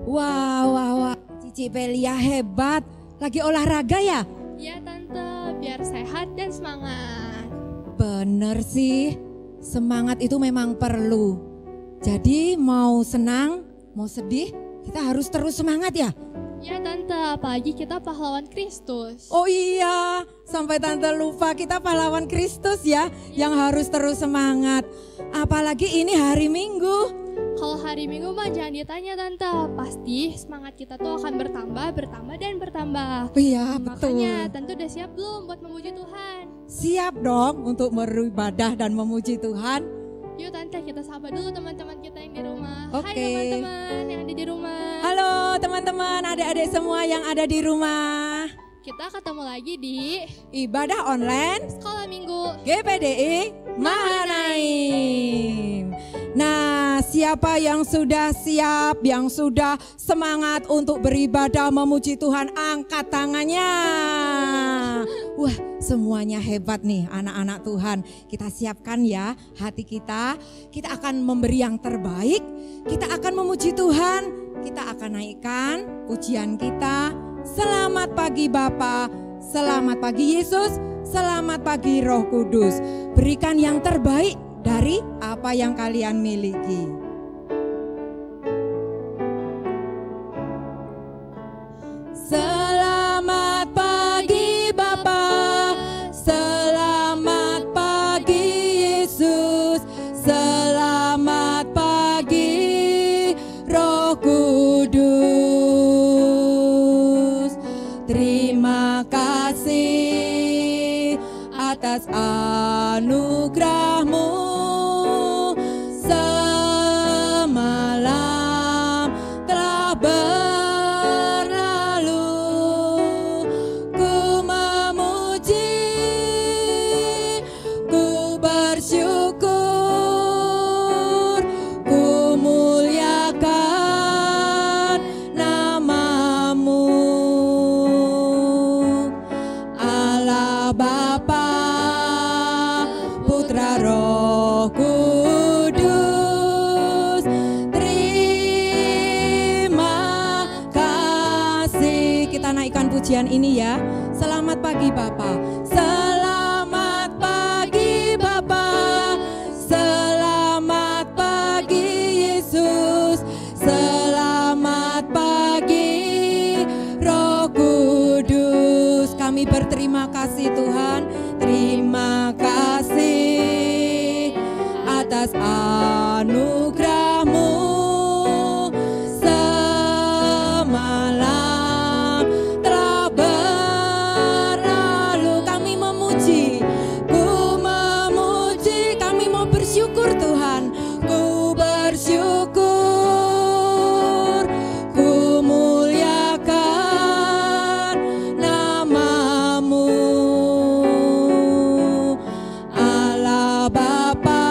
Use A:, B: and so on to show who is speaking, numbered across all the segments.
A: Wah. Cici Pelia hebat. Lagi olahraga ya?
B: Iya Tante, biar sehat dan semangat.
A: Bener sih, semangat itu memang perlu. Jadi mau senang, mau sedih, kita harus terus semangat ya?
B: Iya Tante, apalagi kita pahlawan Kristus.
A: Oh iya, sampai Tante lupa kita pahlawan Kristus ya, yang harus terus semangat. Apalagi ini hari Minggu.
B: Kalau hari Minggu mah jangan ditanya Tante, pasti semangat kita tuh akan bertambah dan bertambah.
A: Iya betul.
B: Makanya Tante udah siap belum buat memuji Tuhan?
A: Siap dong untuk beribadah dan memuji Tuhan.
B: Yuk Tante, kita sapa dulu teman-teman kita yang di rumah.
A: Oke.
B: Hai teman-teman yang ada di rumah.
A: Halo teman-teman, adik-adik semua yang ada di rumah.
B: Kita ketemu lagi di
A: Ibadah online
B: Sekolah Minggu
A: GPDI Mahanaim. Nah, siapa yang sudah siap, yang sudah semangat untuk beribadah memuji Tuhan, angkat tangannya. Wah, semuanya hebat nih anak-anak Tuhan. Kita siapkan ya hati kita. Kita akan memberi yang terbaik. Kita akan memuji Tuhan. Kita akan naikkan pujian kita. Selamat pagi Bapa, selamat pagi Yesus, selamat pagi Roh Kudus. Berikan yang terbaik dari apa yang kalian miliki. Selamat pagi Bapa, selamat pagi Yesus, selamat pagi Roh Kudus. Terima kasih atas anugerah-Mu. Semalam telah berlalu, ku memuji, ku bersyukur, ku muliakan nama-Mu. Allah Bapa, Putra Roh Kudus, terima kasih. Kita naikkan pujian ini ya. Selamat pagi Bapa, selamat pagi Bapa, selamat pagi Yesus, selamat pagi Roh Kudus. Kami berterima kasih Tuhan, terima kasih atas anugerah-Mu. Semalam telah berlalu, kami memuji, kami mau bersyukur Tuhan, ku bersyukur, ku muliakan nama-Mu. Allah Bapa,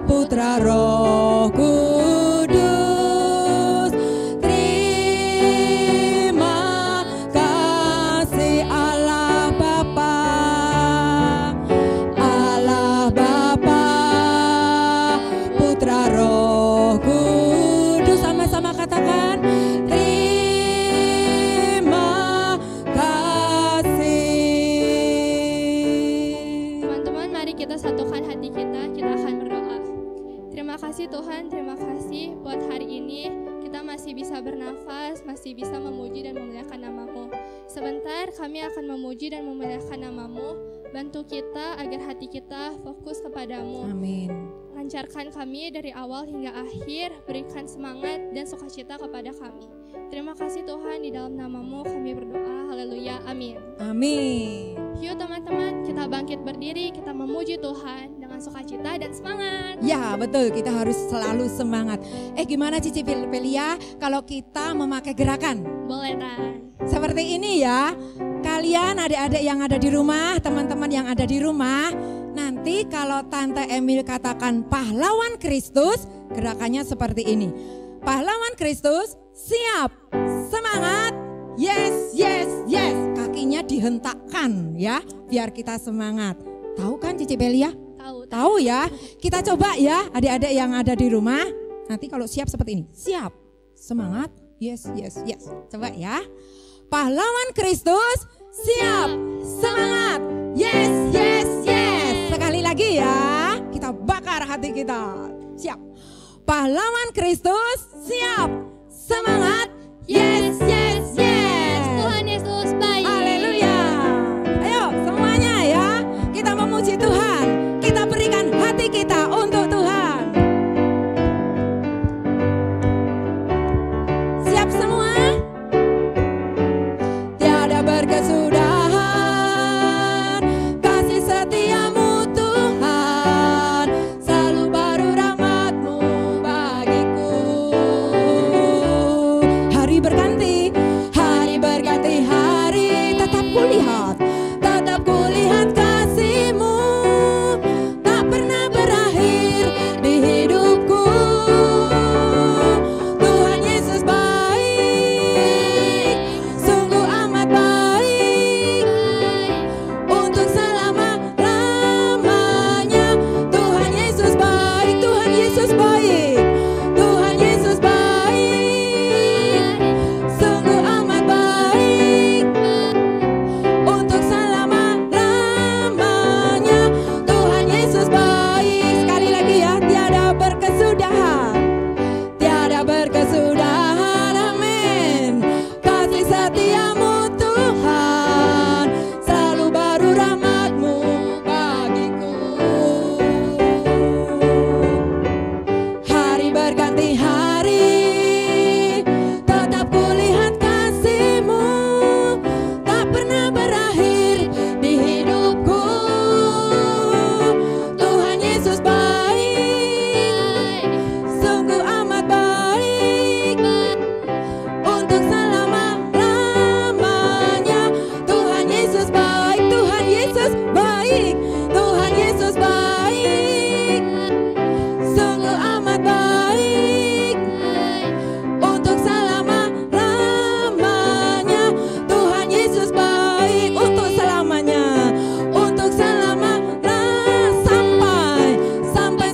A: Putra Roh Kudus, terima kasih. Allah Bapa, Allah Bapa, Putra Roh Kudus, sama-sama katakan terima kasih.
B: Teman-teman, mari kita satukan hati kita akan berdoa. Terima kasih Tuhan, terima kasih buat hari ini kita masih bisa bernafas, masih bisa memuji dan memuliakan nama-Mu. Sebentar kami akan memuji dan memuliakan nama-Mu. Bantu kita agar hati kita fokus kepadamu.
A: Amin.
B: Lancarkan kami dari awal hingga akhir, berikan semangat dan sukacita kepada kami. Terima kasih Tuhan, di dalam nama-Mu kami berdoa, haleluya, amin.
A: Amin.
B: Yuk teman-teman, kita bangkit berdiri, kita memuji Tuhan dengan sukacita dan semangat.
A: Ya betul, kita harus selalu semangat. Gimana Cici Pelia kalau kita memakai gerakan?
B: Boleh Tan.
A: Seperti ini ya. Kalian adik-adik yang ada di rumah, teman-teman yang ada di rumah, nanti kalau Tante Emil katakan pahlawan Kristus, gerakannya seperti ini. Pahlawan Kristus, siap, semangat, yes, yes, yes. Kakinya dihentakkan ya, biar kita semangat. Tahu kan Cici Pelia? Tahu ya. Kita coba ya adik-adik yang ada di rumah. Nanti kalau siap seperti ini, siap, Semangat. Yes. Coba ya. Pahlawan Kristus, siap, semangat. Yes. Sekali lagi ya. Kita bakar hati kita. Siap. Pahlawan Kristus, siap, semangat. Yes.
B: Tuhan Yesus baik.
A: Haleluya. Ayo semuanya ya. Kita memuji Tuhan. Kita berikan hati kita untuk Tuhan. Siap semua? Tiada berkesudahan kasih setiamu Tuhan, selalu baru rahmat-Mu bagiku. Hari berganti hari, tetap kulihat kasih-Mu, tak pernah berakhir di hidupku. Tuhan Yesus baik, sungguh amat baik, untuk selama-lamanya. Tuhan Yesus baik, Tuhan Yesus baik, Tuhan Yesus baik, sungguh amat baik, untuk selama-lamanya. Tuhan Yesus baik. Sekali lagi ya, tiada berkesudahan, amin. Kasih setiamu Tuhan, selalu baru rahmat-Mu bagiku. Hari berganti hari, tetap kulihat kasih-Mu, tak pernah berakhir di hidupku. Tuhan Yesus baik, sungguh amat baik, untuk selama-lamanya. Tuhan Yesus baik, Tuhan Yesus baik, Tuhan Yesus baik, sungguh amat baik, untuk selama-lamanya. Tuhan Yesus baik, untuk selamanya, untuk sampai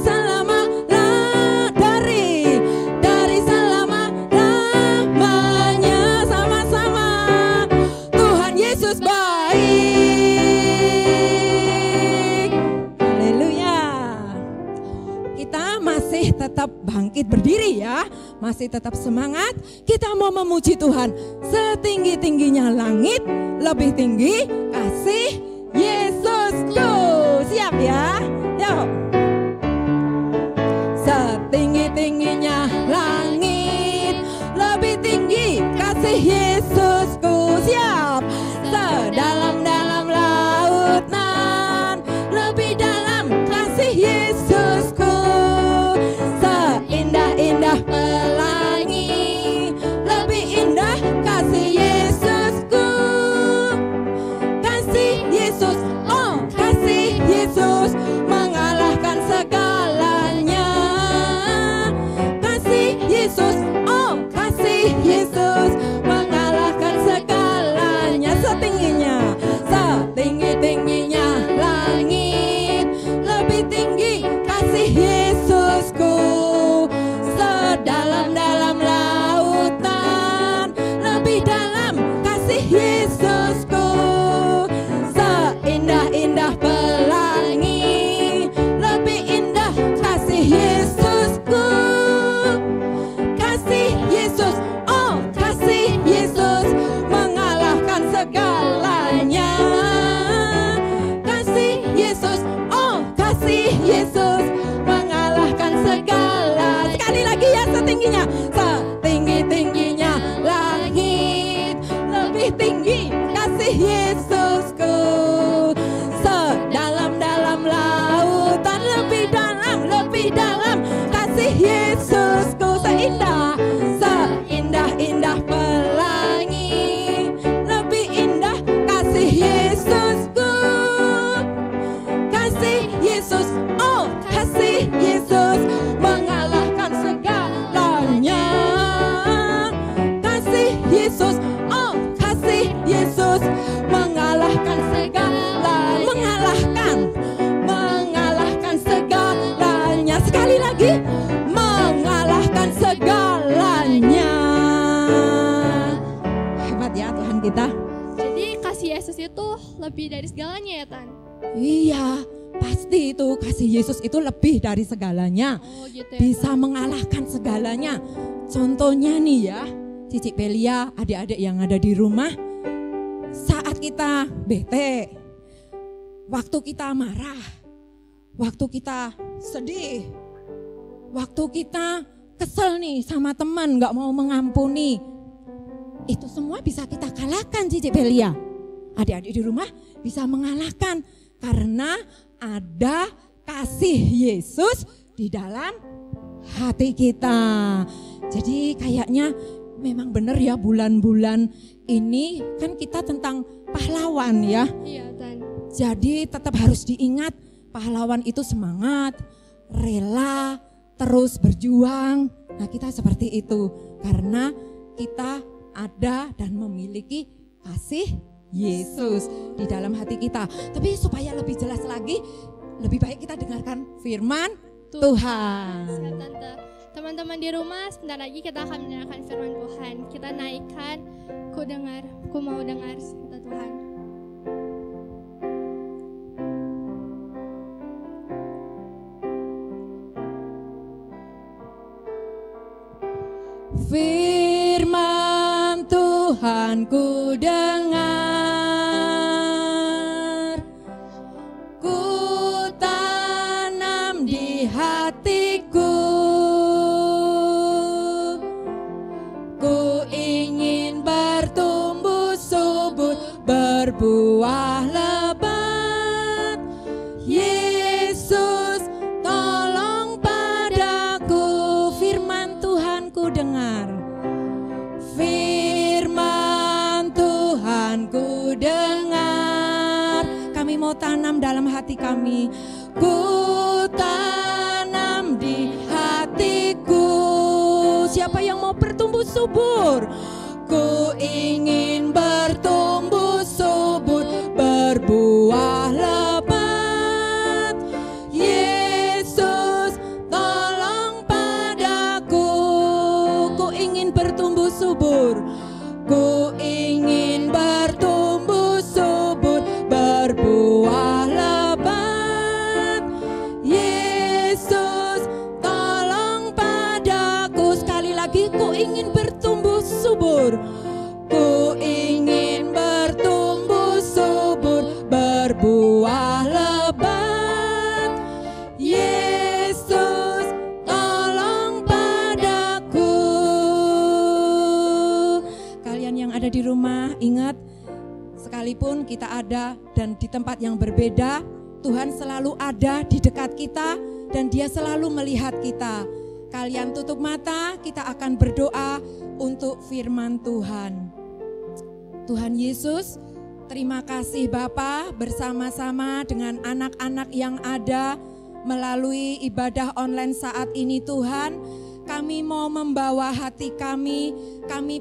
A: selama-lamanya, dari selama-lamanya. Sama-sama, Tuhan Yesus baik. Haleluya. Kita masih tetap bangkit berdiri ya, masih tetap semangat. Kita mau memuji Tuhan setinggi-tingginya langit, lebih tinggi kasih Yesusku. Siap ya? Yuk. Setinggi-tingginya langit, lebih tinggi kasih Yesusku. Siap. Sedalam-dalam lautan, lebih dalam kasih Yesusku. Seindah-indah pelangi, lebih indah kasih Yesusku. Kasih Yesus, oh kasih Yesus, mengalahkan segalanya. Kasih Yesus, oh kasih Yesus, mengalahkan segalanya. Setinggi-tingginya langit, lebih tinggi kasih Yesusku. Sedalam-dalam lautan, lebih dalam kasih Yesusku. Seindah-indah pelangi, lebih indah kasih Yesusku. Kasih Yesus, oh kasih Yesus, mengalahkan segalanya. Kasih Yesus, oh kasih Yesus, mengalahkan segala. Sekali lagi ya, setingginya, setinggi-tingginya langit, lebih tinggi kasih Yesusku. Sedalam-dalam lautan, lebih dalam kasih Yesusku. Seindah-indah pelangi, lebih indah kasih Yesusku. Kasih Yesus, oh kasih Yesus, mengalahkan segalanya. Kasih Yesus, oh kasih Yesus, mengalahkan segalanya. Mengalahkan segalanya. Sekali lagi, mengalahkan segalanya.
B: lebih dari segalanya ya Tan?
A: Iya, pasti itu kasih Yesus itu lebih dari segalanya.
B: Oh gitu ya,
A: Bisa mengalahkan segalanya. Contohnya nih ya, Cici Pelia, adik-adik yang ada di rumah, saat kita bete, waktu kita marah, waktu kita sedih, waktu kita kesel nih sama teman gak mau mengampuni, itu semua bisa kita kalahkan Cici Pelia. Adik-adik di rumah bisa mengalahkan karena ada kasih Yesus di dalam hati kita. Jadi kayaknya memang benar ya, bulan-bulan ini kan kita tentang pahlawan ya.
B: Iya Tan.
A: Jadi tetap harus diingat, pahlawan itu semangat, rela, terus berjuang. Nah kita seperti itu karena kita ada dan memiliki kasih Yesus di dalam hati kita. Tapi supaya lebih jelas lagi, lebih baik kita dengarkan firman Tuhan.
B: Siap Tante. Teman-teman di rumah, sebentar lagi kita akan mendengarkan firman Tuhan. Kita naikkan, ku mau dengar kata Tuhan.
A: Firman Tuhan ku dengar, ku tanam di hatiku, ku ingin bertumbuh subur, berbuah lebat. Yesus tolong padaku, firman Tuhan ku dengar. Firman Tuhan ku dengar. Kami mau tanam dalam hati kami. Ku tanam di hatiku. Siapa yang mau bertumbuh subur? Ku ingin bertumbuh subur, berbuah lebat. Yesus tolong padaku. Ku ingin bertumbuh subur, ku ingin bertumbuh subur, berbuah lebat. Yesus tolong padaku. Sekali lagi, ku ingin bertumbuh subur, ku ingin bertumbuh subur, berbuah lebat. Yesus tolong padaku. Kalian yang ada di rumah, ingat, sekalipun kita ada dan di tempat yang berbeda, Tuhan selalu ada di dekat kita dan Dia selalu melihat kita. Kalian tutup mata, kita akan berdoa untuk firman Tuhan. Tuhan Yesus, terima kasih Bapa, bersama-sama dengan anak-anak yang ada melalui ibadah online saat ini Tuhan. Kami mau membawa hati kami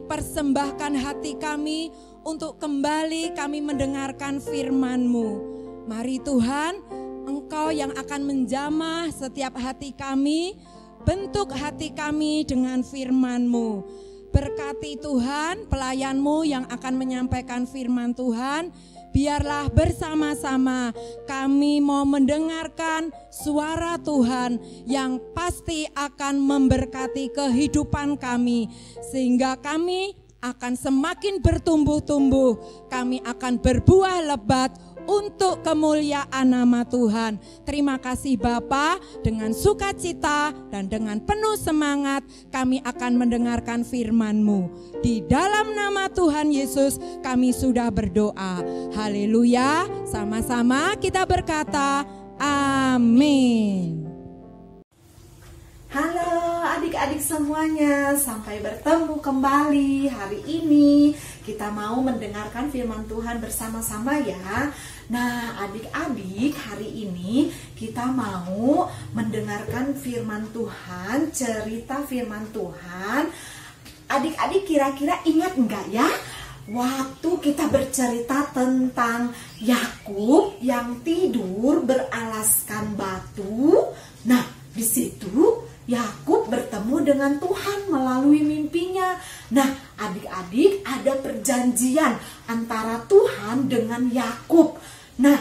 A: persembahkan hati kami untuk kembali kami mendengarkan firman-Mu. Mari Tuhan, Engkau yang akan menjamah setiap hati kami, bentuk hati kami dengan firman-Mu. Berkati Tuhan pelayan-Mu yang akan menyampaikan firman Tuhan. Biarlah bersama-sama kami mau mendengarkan suara Tuhan yang pasti akan memberkati kehidupan kami. Sehingga kami akan semakin bertumbuh-tumbuh, kami akan berbuah lebat untuk kemuliaan nama Tuhan. Terima kasih Bapa, dengan sukacita dan dengan penuh semangat kami akan mendengarkan firman-Mu. Di dalam nama Tuhan Yesus kami sudah berdoa. Haleluya. Sama-sama kita berkata amin.
C: Halo adik-adik semuanya, sampai bertemu kembali hari ini. Kita mau mendengarkan firman Tuhan bersama-sama ya. Nah adik-adik, hari ini kita mau mendengarkan firman Tuhan, cerita firman Tuhan. Adik-adik kira-kira ingat enggak ya? Waktu kita bercerita tentang Yakub yang tidur beralaskan batu. Nah di situ Yakub bertemu dengan Tuhan melalui mimpinya. Nah, adik-adik, ada perjanjian antara Tuhan kejanjian dengan Yakub. Nah,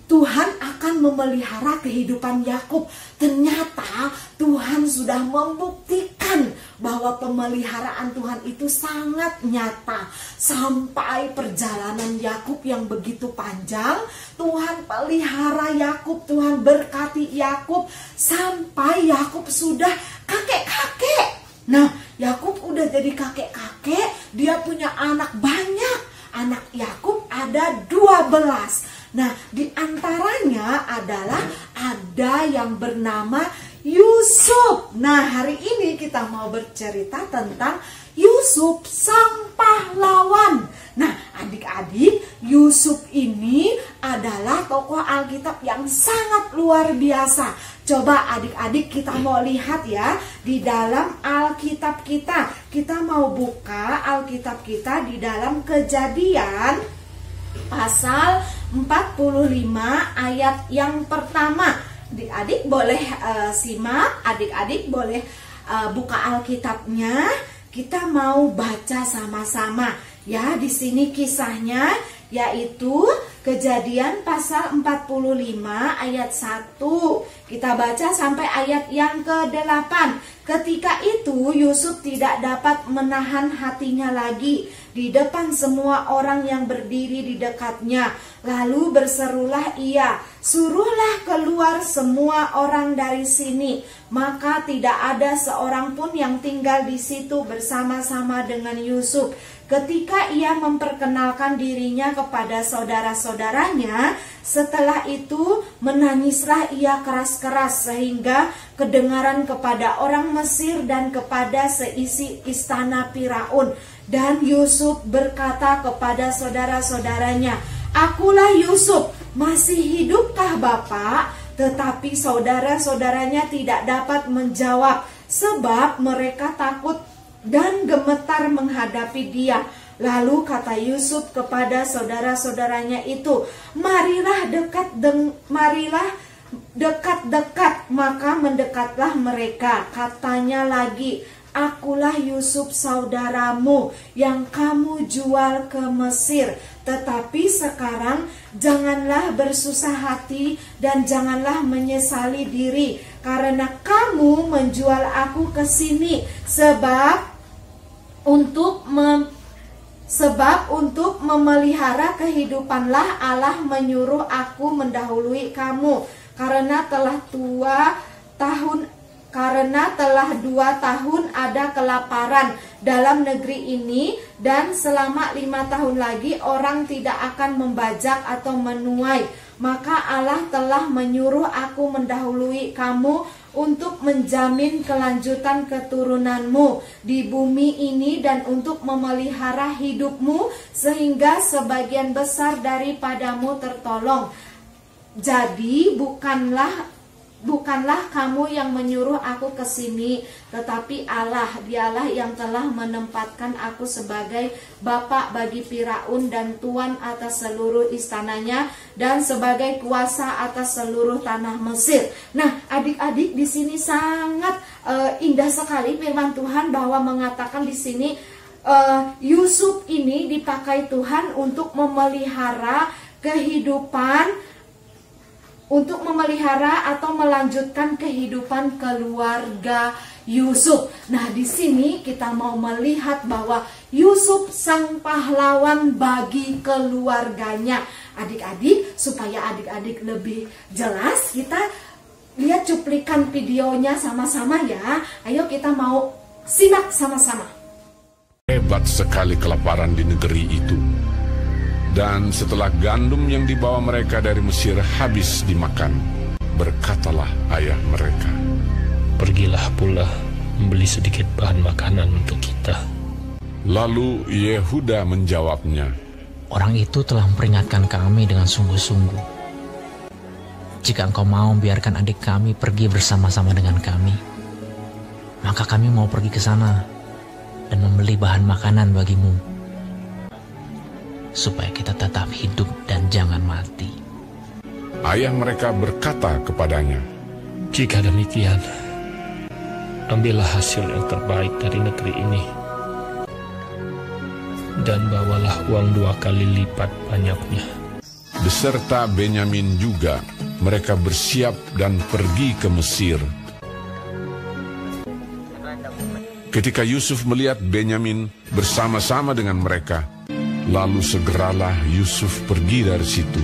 C: Tuhan akan memelihara kehidupan Yakub. Ternyata Tuhan sudah membuktikan bahwa pemeliharaan Tuhan itu sangat nyata. Sampai perjalanan Yakub yang begitu panjang, Tuhan pelihara Yakub, Tuhan berkati Yakub sampai Yakub sudah kakek-kakek. Nah, Yakub udah jadi kakek-kakek, dia punya anak banyak. Anak Yakub ada 12. Nah, di antaranya adalah ada yang bernama Yusuf. Nah, hari ini kita mau bercerita tentang Yusuf sang pahlawan. Nah, adik-adik, Yusuf ini adalah tokoh Alkitab yang sangat luar biasa. Coba adik-adik kita mau lihat ya di dalam Alkitab kita. Kita mau buka Alkitab kita di dalam Kejadian pasal 45 ayat yang pertama. Adik-adik boleh simak, adik-adik boleh buka Alkitabnya. Kita mau baca sama-sama ya. Di sini kisahnya yaitu Kejadian pasal 45 ayat 1. Kita baca sampai ayat yang ke-8. Ketika itu Yusuf tidak dapat menahan hatinya lagi di depan semua orang yang berdiri di dekatnya. Lalu berserulah ia, "Suruhlah keluar semua orang dari sini." Maka tidak ada seorang pun yang tinggal di situ bersama-sama dengan Yusuf. Ketika ia memperkenalkan dirinya kepada saudara-saudaranya, setelah itu menangislah ia keras-keras sehingga kedengaran kepada orang Mesir dan kepada seisi istana Firaun. Dan Yusuf berkata kepada saudara-saudaranya, "Akulah Yusuf, masih hidupkah Bapak?" Tetapi saudara-saudaranya tidak dapat menjawab, sebab mereka takut dan gemetar menghadapi dia. Lalu kata Yusuf kepada saudara-saudaranya itu, marilah dekat-dekat. Maka mendekatlah mereka. Katanya lagi, "Akulah Yusuf saudaramu yang kamu jual ke Mesir. Tetapi sekarang janganlah bersusah hati dan janganlah menyesali diri, karena kamu menjual aku ke sini sebab untuk memelihara kehidupanlah Allah menyuruh aku mendahului kamu, karena telah 2 tahun ada kelaparan dalam negeri ini, dan selama 5 tahun lagi orang tidak akan membajak atau menuai. Maka Allah telah menyuruh aku mendahului kamu untuk menjamin kelanjutan keturunanmu di bumi ini dan untuk memelihara hidupmu sehingga sebagian besar daripadamu tertolong. Jadi bukanlah kamu yang menyuruh aku ke sini, tetapi Allah, dialah yang telah menempatkan aku sebagai bapa bagi Firaun dan tuan atas seluruh istananya dan sebagai kuasa atas seluruh tanah Mesir. Nah, adik-adik, di sini sangat indah sekali firman Tuhan bahwa mengatakan di sini Yusuf ini dipakai Tuhan untuk memelihara kehidupan, untuk memelihara atau melanjutkan kehidupan keluarga Yusuf. Nah, di sini kita mau melihat bahwa Yusuf sang pahlawan bagi keluarganya. Adik-adik, supaya adik-adik lebih jelas, kita lihat cuplikan videonya sama-sama ya. Ayo kita mau simak sama-sama.
D: Hebat sekali kelaparan di negeri itu. Dan setelah gandum yang dibawa mereka dari Mesir habis dimakan, berkatalah ayah mereka,
E: "Pergilah pula membeli sedikit bahan makanan untuk kita."
D: Lalu Yehuda menjawabnya,
F: "Orang itu telah memperingatkan kami dengan sungguh-sungguh. Jika engkau mau biarkan adik kami pergi bersama-sama dengan kami, maka kami mau pergi ke sana dan membeli bahan makanan bagimu, supaya kita tetap hidup dan jangan mati."
D: Ayah mereka berkata kepadanya,
E: "Jika demikian, ambillah hasil yang terbaik dari negeri ini dan bawalah uang 2 kali lipat banyaknya.
D: Beserta Benyamin juga, mereka bersiap dan pergi ke Mesir. Ketika Yusuf melihat Benyamin bersama-sama dengan mereka, lalu segeralah Yusuf pergi dari situ,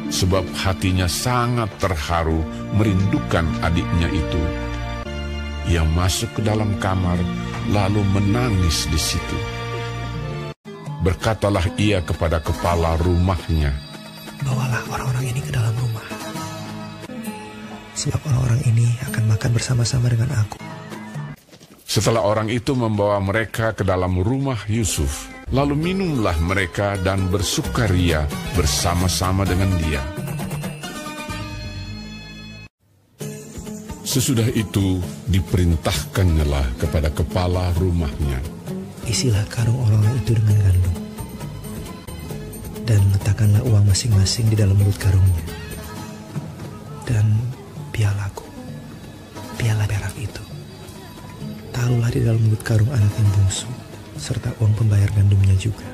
D: sebab hatinya sangat terharu merindukan adiknya itu. Ia masuk ke dalam kamar, lalu menangis di situ. Berkatalah ia kepada kepala rumahnya,
G: "Bawalah orang-orang ini ke dalam rumah, sebab orang-orang ini akan makan bersama-sama dengan aku."
D: Setelah orang itu membawa mereka ke dalam rumah Yusuf, lalu minumlah mereka dan bersukaria bersama-sama dengan dia. Sesudah itu diperintahkannyalah kepada kepala rumahnya,
G: "Isilah karung orang-orang itu dengan gandum, dan letakkanlah uang masing-masing di dalam mulut karungnya. Dan pialaku, piala perak itu, taruhlah di dalam mulut karung anak yang bungsu, serta uang pembayar gandumnya juga."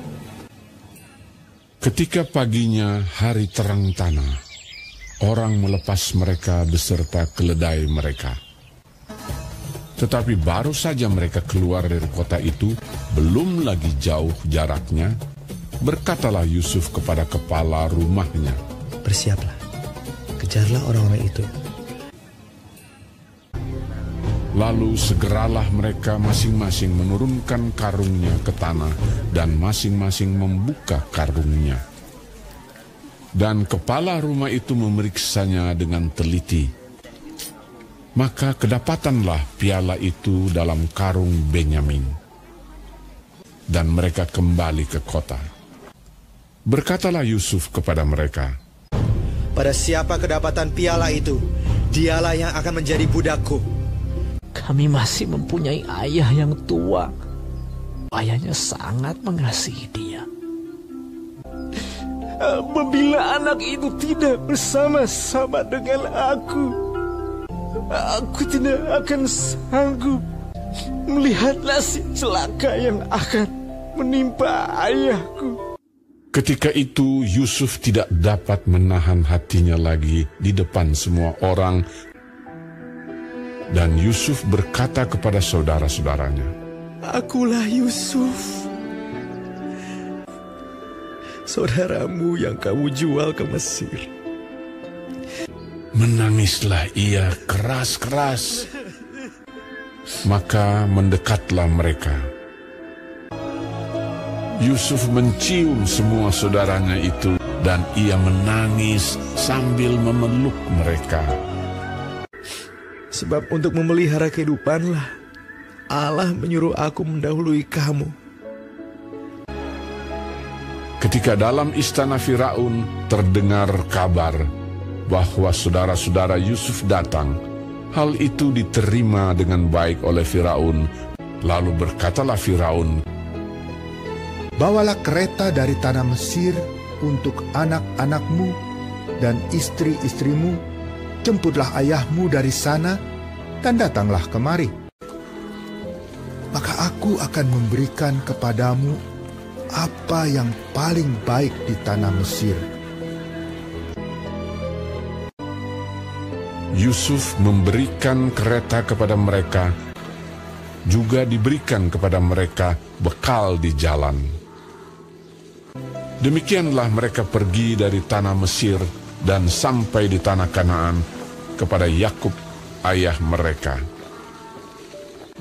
D: Ketika paginya hari terang tanah, orang melepas mereka beserta keledai mereka. Tetapi baru saja mereka keluar dari kota itu, belum lagi jauh jaraknya, berkatalah Yusuf kepada kepala rumahnya,
G: "Bersiaplah, kejarlah orang-orang itu."
D: Lalu segeralah mereka masing-masing menurunkan karungnya ke tanah dan masing-masing membuka karungnya. Dan kepala rumah itu memeriksanya dengan teliti. Maka kedapatanlah piala itu dalam karung Benyamin. Dan mereka kembali ke kota. Berkatalah Yusuf kepada mereka,
G: "Pada siapa kedapatan piala itu, dialah yang akan menjadi budakku."
F: Kami masih mempunyai ayah yang tua. Ayahnya sangat mengasihi dia.
H: Apabila anak itu tidak bersama-sama dengan aku tidak akan sanggup melihat nasib celaka yang akan menimpa ayahku.
D: ketika itu Yusuf tidak dapat menahan hatinya lagi di depan semua orang. Dan Yusuf berkata kepada saudara-saudaranya,
G: "Akulah Yusuf, saudaramu yang kamu jual ke Mesir."
D: Menangislah ia keras-keras. Maka mendekatlah mereka. Yusuf mencium semua saudaranya itu, dan ia menangis sambil memeluk mereka.
G: Sebab untuk memelihara kehidupanlah Allah menyuruh aku mendahului kamu.
D: Ketika dalam istana Firaun terdengar kabar bahwa saudara-saudara Yusuf datang, hal itu diterima dengan baik oleh Firaun. Lalu berkatalah Firaun,
I: "Bawalah kereta dari tanah Mesir untuk anak-anakmu dan istri-istrimu, jemputlah ayahmu dari sana, dan datanglah kemari. Maka aku akan memberikan kepadamu apa yang paling baik di tanah Mesir."
D: Yusuf memberikan kereta kepada mereka, juga diberikan kepada mereka bekal di jalan. Demikianlah mereka pergi dari tanah Mesir dan sampai di tanah Kanaan kepada Yakub ayah mereka.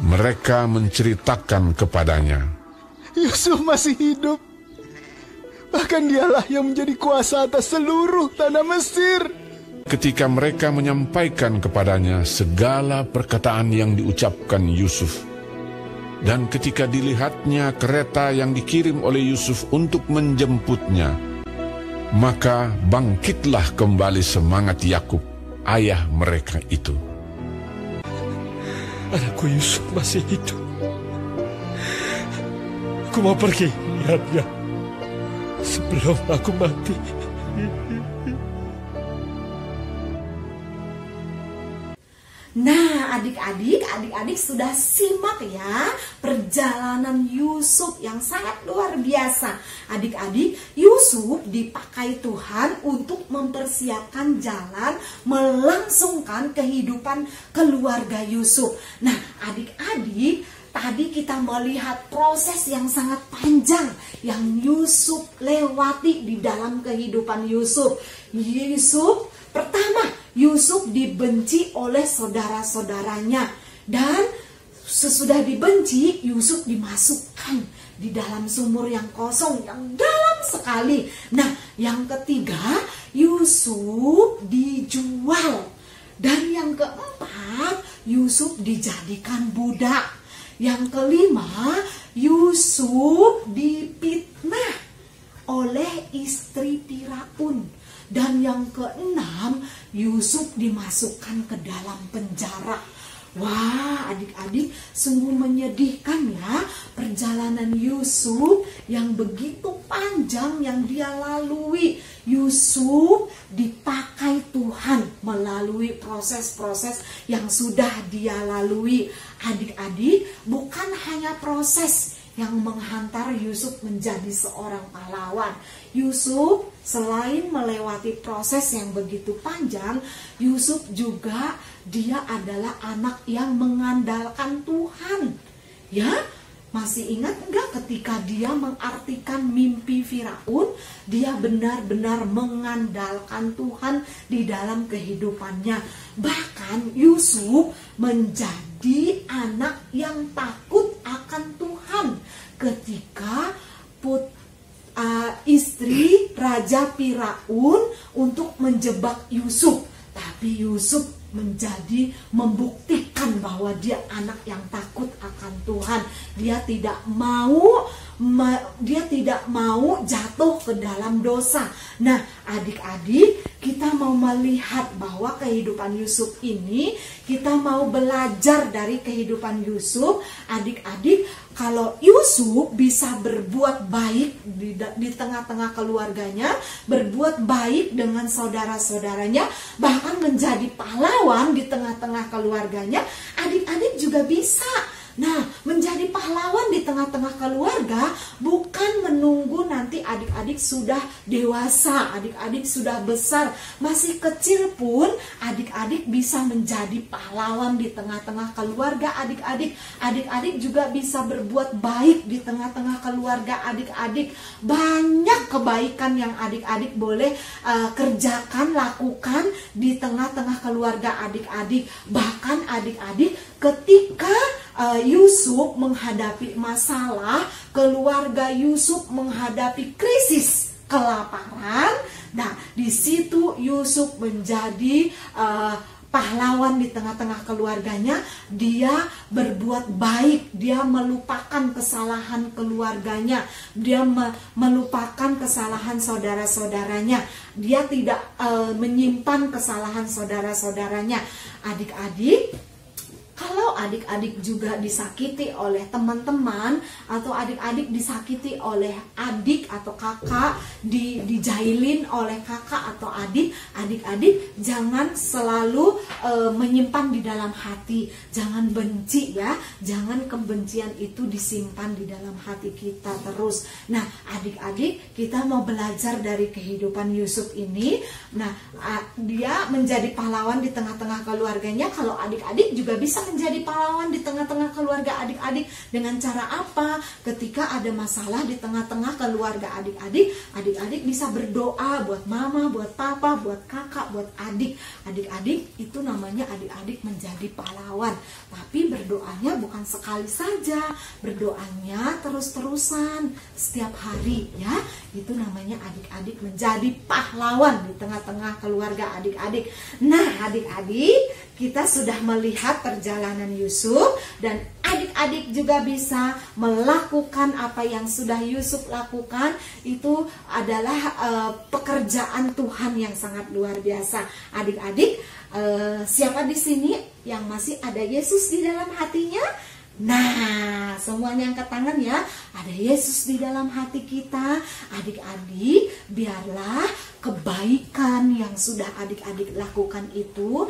D: Mereka menceritakan kepadanya,
H: Yusuf masih hidup. Bahkan dialah yang menjadi kuasa atas seluruh tanah Mesir.
D: Ketika mereka menyampaikan kepadanya segala perkataan yang diucapkan Yusuf, dan ketika dilihatnya kereta yang dikirim oleh Yusuf untuk menjemputnya, maka bangkitlah kembali semangat Yakub, ayah mereka itu.
H: Anakku Yusuf masih hidup. Aku mau pergi lihatnya sebelum aku mati.
C: Nah, adik-adik sudah simak ya perjalanan Yusuf yang sangat luar biasa. Adik-adik, Yusuf dipakai Tuhan untuk mempersiapkan jalan melangsungkan kehidupan keluarga Yusuf. Nah, adik-adik, tadi kita melihat proses yang sangat panjang yang Yusuf lewati di dalam kehidupan Yusuf. Pertama, Yusuf dibenci oleh saudara-saudaranya, dan sesudah dibenci, Yusuf dimasukkan di dalam sumur yang kosong yang dalam sekali. Nah, yang ketiga, Yusuf dijual, dan yang keempat, Yusuf dijadikan budak. Yang kelima, Yusuf difitnah oleh istri Firaun. Dan yang keenam, Yusuf dimasukkan ke dalam penjara. Wah, adik-adik, sungguh menyedihkan ya perjalanan Yusuf yang begitu panjang yang dia lalui. Yusuf dipakai Tuhan melalui proses-proses yang sudah dia lalui. Adik-adik, bukan hanya proses yang menghantar Yusuf menjadi seorang pahlawan. Yusuf selain melewati proses yang begitu panjang, Yusuf juga dia adalah anak yang mengandalkan Tuhan. Ya, masih ingat enggak ketika dia mengartikan mimpi Firaun, dia benar-benar mengandalkan Tuhan di dalam kehidupannya. Bahkan Yusuf menjadi anak yang takut akan Tuhan ketika istri Raja Firaun untuk menjebak Yusuf. Tapi Yusuf membuktikan bahwa dia anak yang takut akan Tuhan. Dia tidak mau jatuh ke dalam dosa. Nah, adik-adik, kita mau melihat bahwa kehidupan Yusuf ini, kita mau belajar dari kehidupan Yusuf. Adik-adik, kalau Yusuf bisa berbuat baik di tengah-tengah keluarganya, berbuat baik dengan saudara-saudaranya, bahkan menjadi pahlawan di tengah-tengah keluarganya, adik-adik juga bisa. Nah, menjadi pahlawan di tengah-tengah keluarga bukan menunggu nanti adik-adik sudah dewasa, adik-adik sudah besar, masih kecil pun adik-adik bisa menjadi pahlawan di tengah-tengah keluarga adik-adik. Adik-adik juga bisa berbuat baik di tengah-tengah keluarga adik-adik. Banyak kebaikan yang adik-adik boleh kerjakan, lakukan di tengah-tengah keluarga adik-adik. Bahkan adik-adik ketika Yusuf menghadapi masalah, keluarga Yusuf menghadapi krisis kelaparan. Nah, di situ Yusuf menjadi pahlawan di tengah-tengah keluarganya. Dia berbuat baik, dia melupakan kesalahan keluarganya, dia melupakan kesalahan saudara-saudaranya. Dia tidak menyimpan kesalahan saudara-saudaranya. Adik-adik, kalau adik-adik juga disakiti oleh teman-teman, atau adik-adik disakiti oleh adik atau kakak, dijailin oleh kakak atau adik, adik-adik jangan selalu menyimpan di dalam hati. Jangan benci ya, jangan kebencian itu disimpan di dalam hati kita terus. Nah, adik-adik, kita mau belajar dari kehidupan Yusuf ini. Nah, dia menjadi pahlawan di tengah-tengah keluarganya. Kalau adik-adik juga bisa menjadi pahlawan di tengah-tengah keluarga adik-adik. Dengan cara apa? Ketika ada masalah di tengah-tengah keluarga adik-adik, adik-adik bisa berdoa buat mama, buat papa, buat kakak, buat adik. Adik-adik, itu namanya adik-adik menjadi pahlawan. Tapi berdoanya bukan sekali saja, berdoanya terus-terusan setiap hari ya. Itu namanya adik-adik menjadi pahlawan di tengah-tengah keluarga adik-adik. Nah, adik-adik, kita sudah melihat perjalanan Yusuf, dan adik-adik juga bisa melakukan apa yang sudah Yusuf lakukan. Itu adalah pekerjaan Tuhan yang sangat luar biasa. Adik-adik, siapa di sini yang masih ada Yesus di dalam hatinya? Nah, semuanya angkat tangan ya. Ada Yesus di dalam hati kita. Adik-adik, biarlah kebaikan yang sudah adik-adik lakukan itu,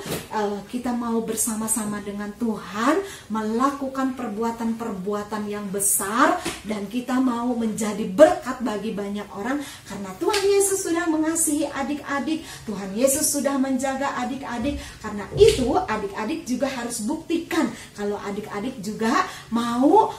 C: kita mau bersama-sama dengan Tuhan melakukan perbuatan-perbuatan yang besar, dan kita mau menjadi berkat bagi banyak orang karena Tuhan Yesus sudah mengasihi adik-adik, Tuhan Yesus sudah menjaga adik-adik. Karena itu adik-adik juga harus buktikan kalau adik-adik juga mau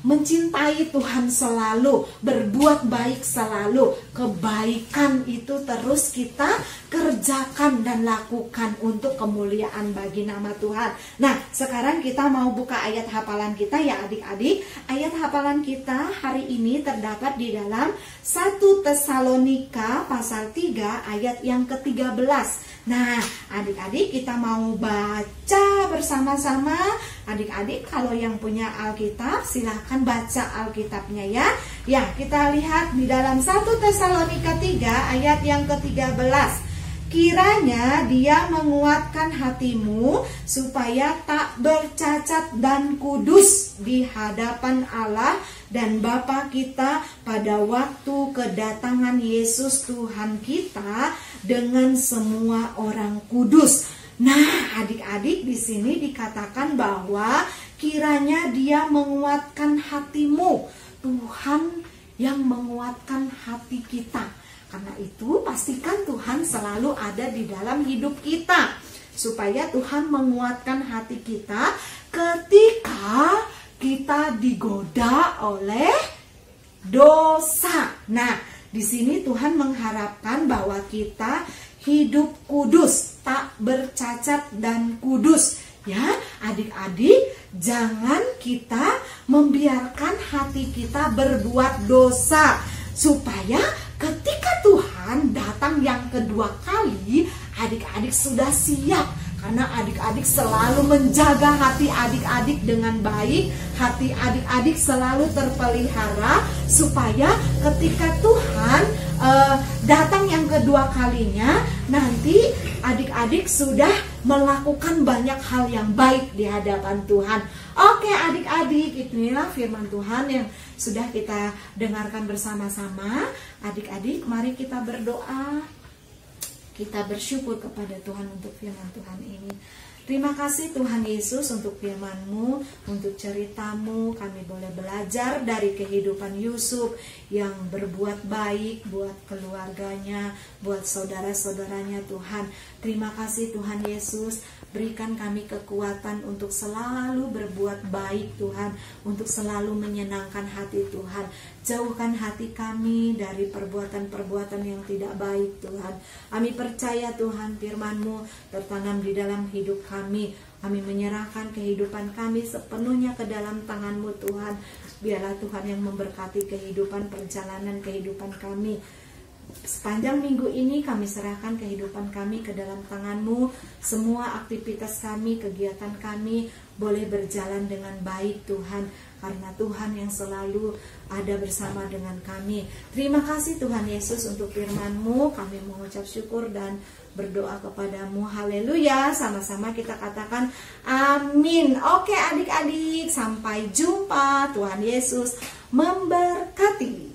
C: mencintai Tuhan selalu, berbuat baik selalu. Kebaikan itu terus kita kerjakan dan lakukan untuk kemuliaan bagi nama Tuhan. Nah, sekarang kita mau buka ayat hafalan kita ya adik-adik. Ayat hafalan kita hari ini terdapat di dalam 1 Tesalonika pasal 3 ayat yang ke-13. Nah, adik-adik kita mau baca bersama-sama. Adik-adik kalau yang punya Alkitab silahkan baca Alkitabnya ya. Ya, kita lihat di dalam 1 Tesalonika 3 ayat yang ke-13. Kiranya Dia menguatkan hatimu supaya tak bercacat dan kudus di hadapan Allah dan Bapa kita pada waktu kedatangan Yesus Tuhan kita dengan semua orang kudus. Nah, adik-adik di sini dikatakan bahwa kiranya Dia menguatkan hatimu. Tuhan yang menguatkan hati kita. Karena itu pastikan Tuhan selalu ada di dalam hidup kita, supaya Tuhan menguatkan hati kita ketika kita digoda oleh dosa. Nah, di sini Tuhan mengharapkan bahwa kita hidup kudus, tak bercacat dan kudus. Ya, adik-adik, jangan kita membiarkan hati kita berbuat dosa, supaya ketika Tuhan datang yang kedua kali, adik-adik sudah siap. Karena adik-adik selalu menjaga hati adik-adik dengan baik. Hati adik-adik selalu terpelihara, supaya ketika Tuhan datang yang kedua kalinya, nanti adik-adik sudah melakukan banyak hal yang baik di hadapan Tuhan. Oke adik-adik, inilah firman Tuhan yang sudah kita dengarkan bersama-sama. Adik-adik, mari kita berdoa. Kita bersyukur kepada Tuhan untuk firman Tuhan ini. Terima kasih Tuhan Yesus untuk firman-Mu, untuk cerita-Mu. Kami boleh belajar dari kehidupan Yusuf yang berbuat baik buat keluarganya, buat saudara-saudaranya Tuhan. Terima kasih Tuhan Yesus. Berikan kami kekuatan untuk selalu berbuat baik Tuhan, untuk selalu menyenangkan hati Tuhan. Jauhkan hati kami dari perbuatan-perbuatan yang tidak baik Tuhan. Kami percaya Tuhan firman-Mu tertanam di dalam hidup kami. Kami menyerahkan kehidupan kami sepenuhnya ke dalam tangan-Mu Tuhan. Biarlah Tuhan yang memberkati kehidupan, perjalanan kehidupan kami. Sepanjang minggu ini kami serahkan kehidupan kami ke dalam tangan-Mu. Semua aktivitas kami, kegiatan kami boleh berjalan dengan baik Tuhan, karena Tuhan yang selalu ada bersama dengan kami. Terima kasih Tuhan Yesus untuk firman-Mu. Kami mengucap syukur dan berdoa kepadamu. Haleluya. Sama-sama kita katakan amin. Oke adik-adik, sampai jumpa. Tuhan Yesus memberkati.